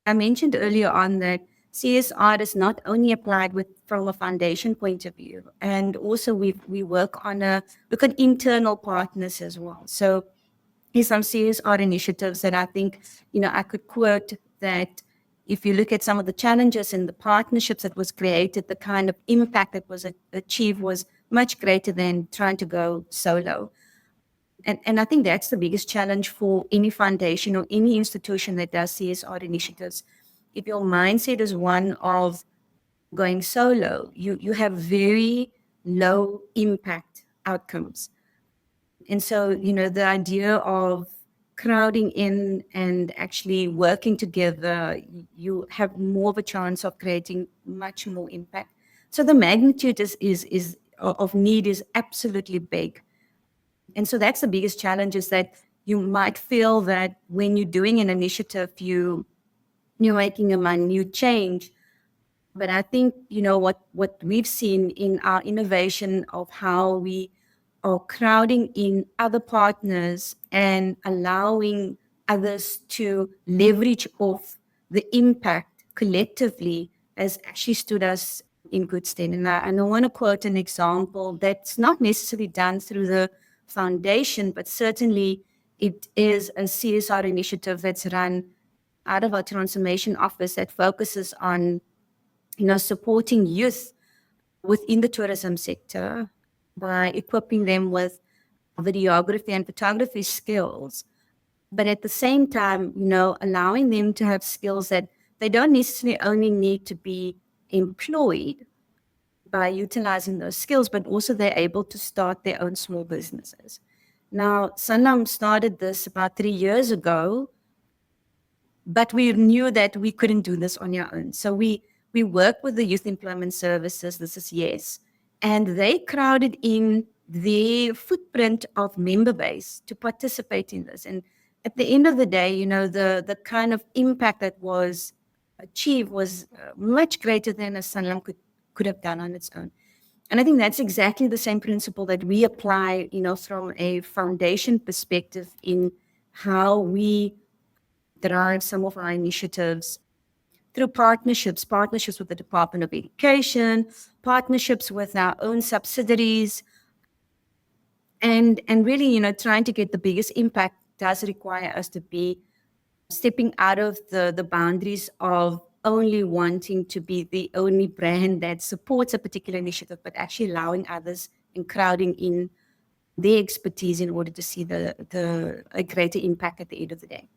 I mentioned earlier on that CSR is not only applied from a foundation point of view, and also we work on look at internal partners as well. So here's some CSR initiatives that I think, I could quote that if you look at some of the challenges and the partnerships that was created, the kind of impact that was achieved was much greater than trying to go solo. And I think that's the biggest challenge for any foundation or any institution that does CSR initiatives. If your mindset is one of going solo, you have very low impact outcomes. And so, the idea of crowding in and actually working together, you have more of a chance of creating much more impact. So the magnitude is of need is absolutely big. And so that's the biggest challenge, is that you might feel that when you're doing an initiative, you're making a minute change. But I think, what we've seen in our innovation of how we are crowding in other partners and allowing others to leverage off the impact collectively has actually stood us in good stead. And I want to quote an example that's not necessarily done through the foundation, but certainly it is a CSR initiative that's run out of our transformation office that focuses on supporting youth within the tourism sector by equipping them with videography and photography skills, but at the same time, allowing them to have skills that they don't necessarily only need to be employed by utilizing those skills, but also they're able to start their own small businesses. Now, Sanlam started this about 3 years ago, but we knew that we couldn't do this on our own. So we work with the Youth Employment Services, this is YES, and they crowded in their footprint of member base to participate in this. And at the end of the day, the kind of impact that was achieved was much greater than a Sanlam could have done on its own. And I think that's exactly the same principle that we apply, from a foundation perspective in how we drive some of our initiatives through partnerships with the Department of Education, partnerships with our own subsidiaries, and really, trying to get the biggest impact does require us to be stepping out of the boundaries of only wanting to be the only brand that supports a particular initiative, but actually allowing others and crowding in their expertise in order to see a greater impact at the end of the day.